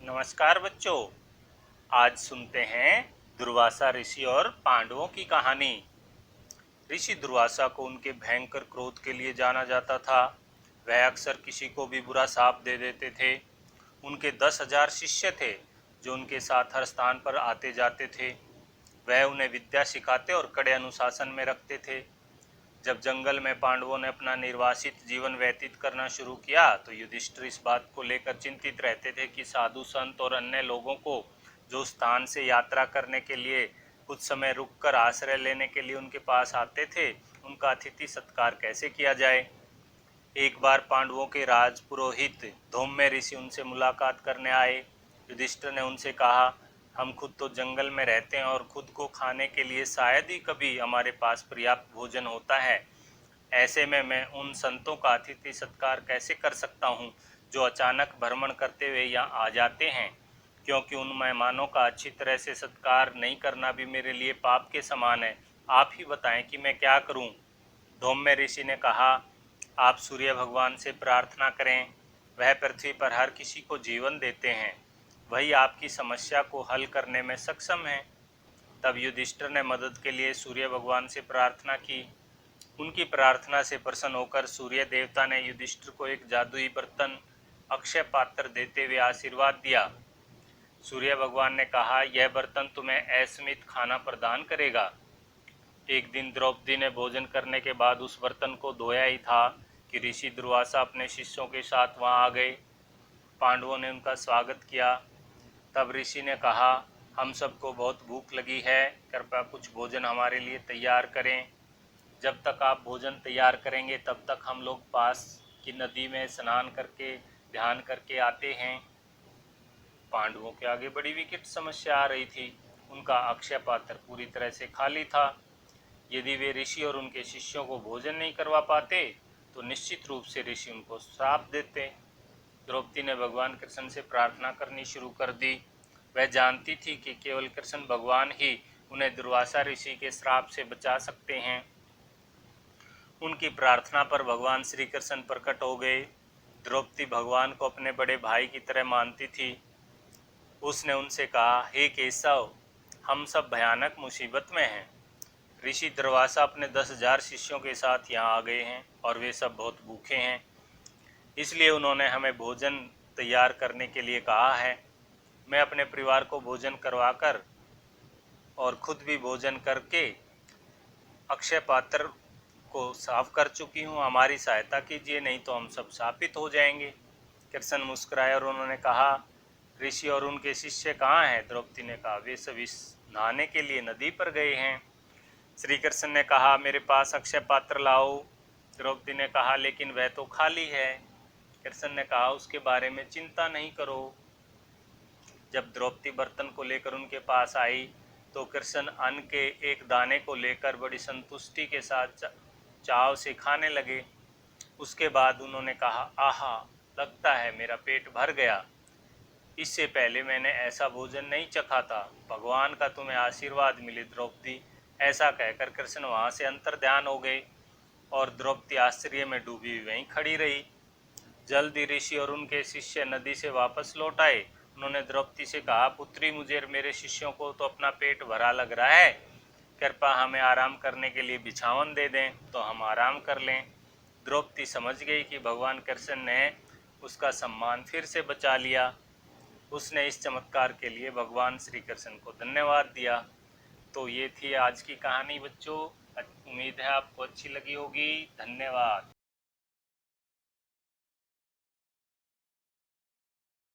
नमस्कार बच्चों। आज सुनते हैं दुर्वासा ऋषि और पांडवों की कहानी। ऋषि दुर्वासा को उनके भयंकर क्रोध के लिए जाना जाता था। वह अक्सर किसी को भी बुरा शाप दे देते थे। उनके 10,000 शिष्य थे जो उनके साथ हर स्थान पर आते जाते थे। वह उन्हें विद्या सिखाते और कड़े अनुशासन में रखते थे। जब जंगल में पांडवों ने अपना निर्वासित जीवन व्यतीत करना शुरू किया तो युधिष्ठिर इस बात को लेकर चिंतित रहते थे कि साधु संत और अन्य लोगों को जो स्थान से यात्रा करने के लिए कुछ समय रुककर आश्रय लेने के लिए उनके पास आते थे, उनका अतिथि सत्कार कैसे किया जाए। एक बार पांडवों के राज पुरोहित धौम्य ऋषि उनसे मुलाकात करने आए। युधिष्ठिर ने उनसे कहा, हम खुद तो जंगल में रहते हैं और खुद को खाने के लिए शायद ही कभी हमारे पास पर्याप्त भोजन होता है। ऐसे में मैं उन संतों का अतिथि सत्कार कैसे कर सकता हूँ जो अचानक भ्रमण करते हुए यहाँ आ जाते हैं, क्योंकि उन मेहमानों का अच्छी तरह से सत्कार नहीं करना भी मेरे लिए पाप के समान है। आप ही बताएं कि मैं क्या करूं। धौम्य ऋषि ने कहा, आप सूर्य भगवान से प्रार्थना करें। वह पृथ्वी पर हर किसी को जीवन देते हैं। वही आपकी समस्या को हल करने में सक्षम है। तब युधिष्ठिर ने मदद के लिए सूर्य भगवान से प्रार्थना की। उनकी प्रार्थना से प्रसन्न होकर सूर्य देवता ने युधिष्ठिर को एक जादुई बर्तन अक्षय पात्र देते हुए आशीर्वाद दिया। सूर्य भगवान ने कहा, यह बर्तन तुम्हें असीमित खाना प्रदान करेगा। एक दिन द्रौपदी ने भोजन करने के बाद उस बर्तन को धोया ही था कि ऋषि दुर्वासा अपने शिष्यों के साथ वहां आ गए। पांडवों ने उनका स्वागत किया। तब ऋषि ने कहा, हम सबको बहुत भूख लगी है, कृपया कुछ भोजन हमारे लिए तैयार करें। जब तक आप भोजन तैयार करेंगे तब तक हम लोग पास की नदी में स्नान करके ध्यान करके आते हैं। पांडवों के आगे बड़ी विकट समस्या आ रही थी। उनका अक्षय पात्र पूरी तरह से खाली था। यदि वे ऋषि और उनके शिष्यों को भोजन नहीं करवा पाते तो निश्चित रूप से ऋषि उनको श्राप देते। द्रौपदी ने भगवान कृष्ण से प्रार्थना करनी शुरू कर दी। वह जानती थी कि केवल कृष्ण भगवान ही उन्हें दुर्वासा ऋषि के श्राप से बचा सकते हैं। उनकी प्रार्थना पर भगवान श्री कृष्ण प्रकट हो गए। द्रौपदी भगवान को अपने बड़े भाई की तरह मानती थी। उसने उनसे कहा, हे केशव, हम सब भयानक मुसीबत में हैं। ऋषि दुर्वासा अपने 10,000 शिष्यों के साथ यहाँ आ गए हैं और वे सब बहुत भूखे हैं। इसलिए उन्होंने हमें भोजन तैयार करने के लिए कहा है। मैं अपने परिवार को भोजन करवाकर और खुद भी भोजन करके अक्षय पात्र को साफ कर चुकी हूँ। हमारी सहायता कीजिए, नहीं तो हम सब शापित हो जाएंगे। कृष्ण मुस्कुराए और उन्होंने कहा, ऋषि और उनके शिष्य कहाँ हैं? द्रौपदी ने कहा, वे सभी नहाने के लिए नदी पर गए हैं। श्री कृष्ण ने कहा, मेरे पास अक्षय पात्र लाओ। द्रौपदी ने कहा, लेकिन वह तो खाली है। कृष्ण ने कहा, उसके बारे में चिंता नहीं करो। जब द्रौपदी बर्तन को लेकर उनके पास आई तो कृष्ण अन्न के एक दाने को लेकर बड़ी संतुष्टि के साथ चाव से खाने लगे। उसके बाद उन्होंने कहा, आहा, लगता है मेरा पेट भर गया। इससे पहले मैंने ऐसा भोजन नहीं चखा था। भगवान का तुम्हें आशीर्वाद मिले द्रौपदी। ऐसा कहकर कृष्ण वहां से अंतर ध्यान हो गए और द्रौपदी आश्चर्य में डूबी हुई वहीं खड़ी रही। जल्द ही ऋषि और उनके शिष्य नदी से वापस लौट आए। उन्होंने द्रौपदी से कहा, पुत्री, मुझे और मेरे शिष्यों को तो अपना पेट भरा लग रहा है। कृपया हमें आराम करने के लिए बिछावन दे दें तो हम आराम कर लें। द्रौपदी समझ गई कि भगवान कृष्ण ने उसका सम्मान फिर से बचा लिया। उसने इस चमत्कार के लिए भगवान श्री कृष्ण को धन्यवाद दिया। तो ये थी आज की कहानी बच्चों। उम्मीद है आपको अच्छी लगी होगी। धन्यवाद।